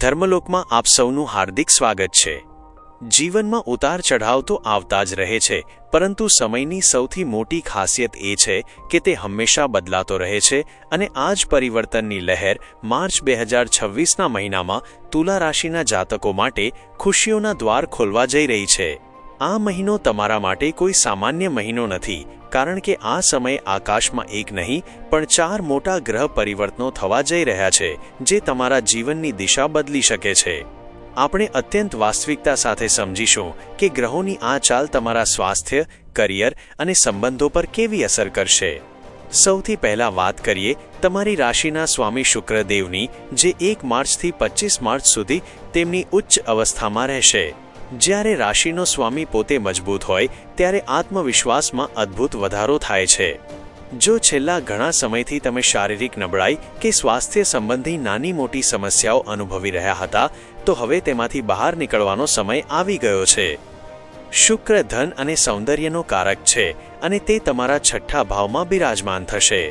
ધર્મલોકમાં આપ સૌનું હાર્દિક સ્વાગત છે। જીવનમાં ઉતાર ચઢાવ તો આવતા જ રહે છે, પરંતુ સમયની સૌથી મોટી ખાસિયત એ છે કે તે હંમેશા બદલાતો રહે છે અને આ જ પરિવર્તનની લહેર માર્ચ 2026ના મહિનામાં તુલા રાશિના જાતકો માટે ખુશીઓના દ્વાર ખોલવા જઈ રહી છે। આ મહિનો તમારા માટે કોઈ સામાન્ય મહિનો નથી, કારણ કે આ સમયે આકાશમાં એક નહીં પણ 4 મોટા ગ્રહ પરિવર્તનો થવા જઈ રહ્યા છે, જે તમારા જીવનની દિશા બદલી શકે છે। આપણે અત્યંત વાસ્તવિકતા સાથે સમજીશું કે ગ્રહોની આ ચાલ તમારા સ્વાસ્થ્ય, કરિયર અને સંબંધો પર કેવી અસર કરશે। સૌથી પહેલા વાત કરીએ તમારી રાશિના સ્વામી શુક્રદેવની, જે 1 માર્ચથી 25 માર્ચ સુધી તેમની ઉચ્ચ અવસ્થામાં રહેશે। જ્યારે રાશિનો સ્વામી પોતે મજબૂત હોય ત્યારે આત્મવિશ્વાસમાં અદ્ભુત વધારો થાય છે। જો છેલ્લા ઘણા સમયથી તમે શારીરિક નબળાઈ કે સ્વાસ્થ્ય સંબંધી નાની મોટી સમસ્યાઓ અનુભવી રહ્યા હતા, તો હવે તેમાંથી બહાર નીકળવાનો સમય આવી ગયો છે। શુક્ર ધન અને સૌંદર્યનો કારક છે અને તે તમારા 6થા ભાવમાં બિરાજમાન થશે।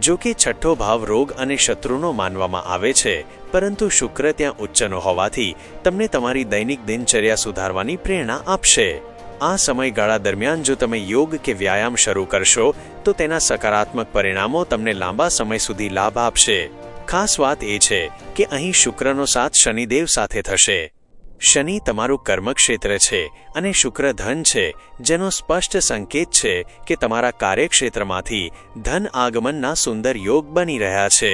જો કે 6થો ભાવ રોગ અને શત્રુનો માનવામાં આવે છે, પરંતુ શુક્ર ત્યાં ઉચ્ચનો હોવાથી તમને તમારી દૈનિક દિનચર્યા સુધારવાની પ્રેરણા આપશે। આ સમયગાળા દરમિયાન જો તમે યોગ કે વ્યાયામ શરૂ કરશો તો તેના સકારાત્મક પરિણામો તમને લાંબા સમય સુધી લાભ આપશે। ખાસ વાત એ છે કે અહીં શુક્રનો સાથ શનિદેવ સાથે થશે। શનિ તમારું કર્મક્ષેત્ર છે અને શુક્ર ધન છે, જેનો સ્પષ્ટ સંકેત છે કે તમારા કાર્યક્ષેત્રમાંથી ધન આગમનના સુંદર યોગ બની રહ્યા છે।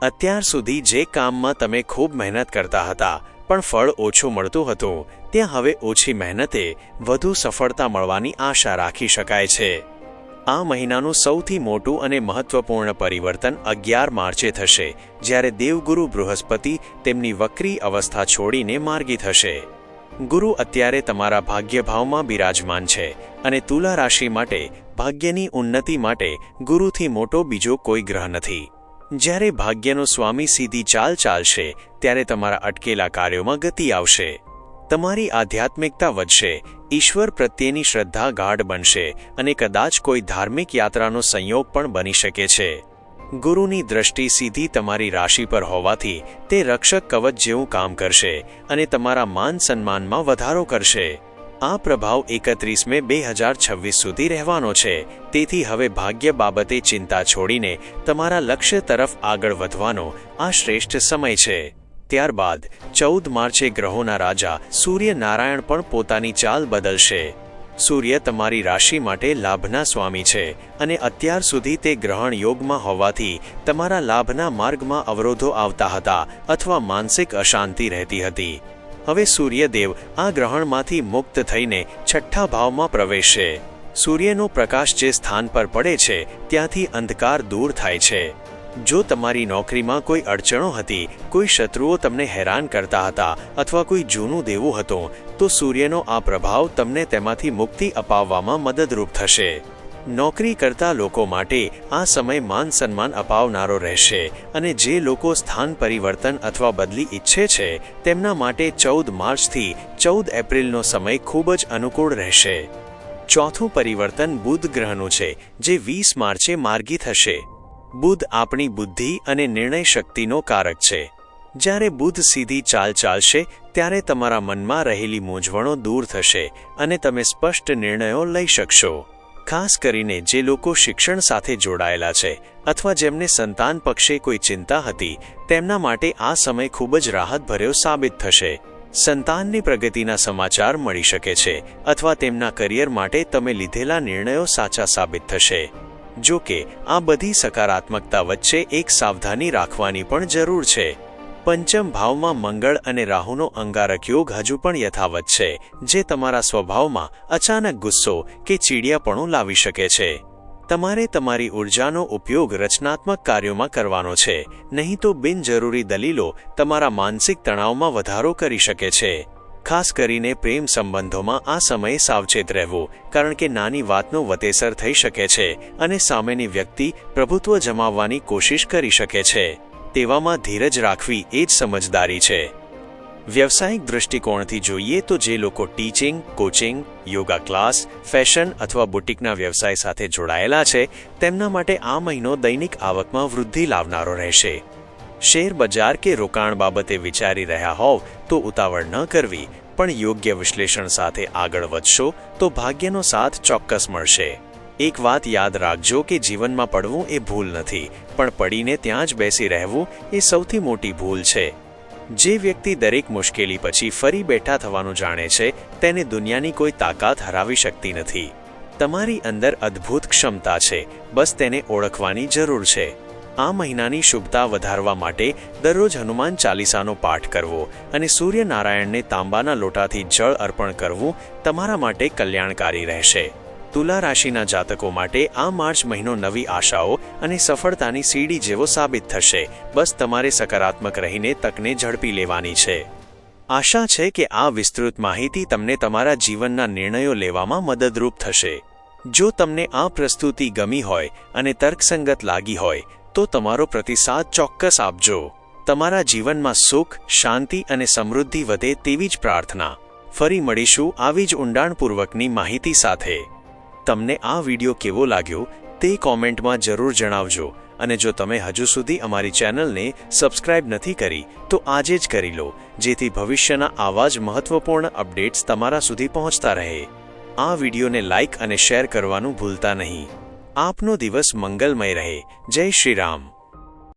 અત્યાર સુધી જે કામમાં તમે ખૂબ મહેનત કરતા હતા પણ ફળ ઓછું મળતું હતું, ત્યાં હવે ઓછી મહેનતે વધુ સફળતા મળવાની આશા રાખી શકાય છે। આ મહિનાનું સૌથી મોટું અને મહત્વપૂર્ણ પરિવર્તન 11 માર્ચે થશે, જ્યારે દેવગુરુ બૃહસ્પતિ તેમની વક્રી અવસ્થા છોડીને માર્ગી થશે। ગુરુ અત્યારે તમારા ભાગ્યભાવમાં બિરાજમાન છે અને તુલા રાશિ માટે ભાગ્યની ઉન્નતિ માટે ગુરુથી મોટો બીજો કોઈ ગ્રહ નથી। જ્યારે ભાગ્યનો સ્વામી સીધી ચાલ ચાલશે ત્યારે તમારા અટકેલા કાર્યોમાં ગતિ આવશે, તમારી આધ્યાત્મિકતા વધશે, ઈશ્વર પ્રત્યેની શ્રદ્ધા ગાઢ બનશે અને કદાચ કોઈ ધાર્મિક યાત્રાનો સંયોગ પણ બની શકે છે। ગુરુની દ્રષ્ટિ સીધી તમારી રાશિ પર હોવાથી તે રક્ષક કવચ જેવું કામ કરશે અને તમારા માન સન્માનમાં વધારો કરશે। આ પ્રભાવ 31 મે 2026 સુધી રહેવાનો છે, તેથી હવે ભાગ્ય બાબતે ચિંતા છોડીને તમારા લક્ષ્ય તરફ આગળ વધવાનો આ શ્રેષ્ઠ સમય છે। ત્યારબાદ 14 માર્ચે ગ્રહોના રાજા સૂર્યનારાયણ પણ પોતાની ચાલ બદલશે। સૂર્ય તમારી રાશિ માટે લાભના સ્વામી છે અને અત્યાર સુધી તે ગ્રહણ યોગમાં હોવાથી તમારા લાભના માર્ગમાં અવરોધો આવતા હતા અથવા માનસિક અશાંતિ રહેતી હતી। હવે સૂર્યદેવ આ ગ્રહણમાંથી મુક્ત થઈને 6થા ભાવમાં પ્રવેશશે। સૂર્યનો પ્રકાશ જે સ્થાન પર પડે છે ત્યાંથી અંધકાર દૂર થાય છે। જો તમારી નોકરીમાં કોઈ અડચણો હતી, કોઈ શત્રુઓ તમને હેરાન કરતા હતા અથવા કોઈ જૂનું દેવું હતું, તો સૂર્યનો આ પ્રભાવ તમને તેમાંથી મુક્તિ અપાવવામાં મદદરૂપ થશે। નોકરી કરતા લોકો માટે આ સમય માન સન્માન અપાવનારો રહેશે અને જે લોકો સ્થાન પરિવર્તન અથવા બદલી ઈચ્છે છે તેમના માટે 14 માર્ચથી 14 એપ્રિલનો સમય ખૂબ જ અનુકૂળ રહેશે। ચોથું પરિવર્તન બુધ ગ્રહનું છે, જે 20 માર્ચે માર્ગી થશે। બુધ આપણી બુદ્ધિ અને નિર્ણય શક્તિનો કારક છે। જ્યારે બુધ સીધી ચાલ ચાલશે ત્યારે તમારા મનમાં રહેલી મૂંઝવણો દૂર થશે અને તમે સ્પષ્ટ નિર્ણયો લઈ શકશો। ખાસ કરીને જે લોકો શિક્ષણ સાથે જોડાયેલા છે અથવા જેમને સંતાન પક્ષે કોઈ ચિંતા હતી, તેમના માટે આ સમય ખૂબ જ રાહતભર્યો સાબિત થશે। સંતાનની પ્રગતિના સમાચાર મળી શકે છે અથવા તેમના કરિયર માટે તમે લીધેલા નિર્ણયો સાચા સાબિત થશે। જો કે આ બધી સકારાત્મકતા વચ્ચે એક સાવધાની રાખવાની પણ જરૂર છે। પંચમ ભાવમાં મંગળ અને રાહુનો અંગારક યોગ હજુ પણ યથાવત છે, જે તમારા સ્વભાવમાં અચાનક ગુસ્સો કે ચીડિયાપણું લાવી શકે છે। તમારે તમારી ઉર્જાનો ઉપયોગ રચનાત્મક કાર્યોમાં કરવાનો છે, નહીં તો બિનજરૂરી દલીલો તમારા માનસિક તણાવમાં વધારો કરી શકે છે। ખાસ કરીને પ્રેમ સંબંધોમાં આ સમયે સાવચેત રહેવું, કારણ કે નાની વાતનો વતેસર થઈ શકે છે અને સામેની વ્યક્તિ પ્રભુત્વ જમાવવાની કોશિશ કરી શકે છે। તેવામાં ધીરજ રાખવી એ જ સમજદારી છે। વ્યવસાયિક દૃષ્ટિકોણથી જોઈએ તો જે લોકો teaching, coaching, yoga class, fashion અથવા બુટીકના વ્યવસાય સાથે જોડાયેલા છે તેમના માટે આ મહિનો દૈનિક આવકમાં વૃદ્ધિ લાવનારો રહેશે। શેર બજાર કે રોકાણ બાબતે વિચારી રહ્યા હોવ તો ઉતાવળ ન કરવી, પણ યોગ્ય વિશ્લેષણ સાથે આગળ વધશો તો ભાગ્યનો સાથ ચોક્કસ મળશે. એક વાત યાદ રાખજો કે જીવનમાં પડવું એ ભૂલ નથી, પણ પડીને ત્યાં જ બેસી રહેવું એ સૌથી મોટી ભૂલ છે. જે વ્યક્તિ દરેક મુશ્કેલી પછી ફરી બેઠા થવાનું જાણે છે તેને દુનિયાની કોઈ તાકાત હરાવી શકતી નથી. તમારી અંદર અદ્ભુત ક્ષમતા છે, બસ તેને ઓળખવાની જરૂર છે. આ મહિનાની શુભતા વધારવા માટે દરરોજ હનુમાન ચાલીસાનો પાઠ કરવો અને સૂર્યનારાયણને તાંબાના લોટાથી જળ અર્પણ કરવું તમારા માટે કલ્યાણકારી રહેશે. તુલા રાશિના જાતકો માટે આ માર્ચ મહિનો નવી આશાઓ અને સફળતાની સીડી જેવો સાબિત થશે. બસ તમારે સકારાત્મક રહીને તકને ઝડપી લેવાની છે. આશા છે કે આ વિસ્તૃત માહિતી તમને તમારા જીવનના નિર્ણયો લેવામાં મદદરૂપ થશે. જો તમને આ પ્રસ્તુતિ ગમી હોય અને તર્કસંગત લાગી હોય તો તમારો પ્રતિસાદ ચોક્કસ આપજો. તમારા જીવનમાં સુખ, શાંતિ અને સમૃદ્ધિ વધે તેવી જ પ્રાર્થના. ફરી મળીશું આવી જ ઊંડાણપૂર્વકની માહિતી સાથે. તમને આ વિડિયો કેવો લાગ્યો તે કોમેન્ટમાં જરૂર જણાવજો, અને જો તમે હજુ સુધી અમારી ચેનલને સબસ્ક્રાઇબ નથી કરી તો આજે જ કરી લો, જેથી ભવિષ્યના આવા જ મહત્વપૂર્ણ અપડેટ્સ તમારા સુધી પહોંચતા રહે. આ વિડિયોને લાઇક અને શેર કરવાનું ભૂલતા નહીં. આપનો દિવસ મંગલમય રહે. જય શ્રી રામ.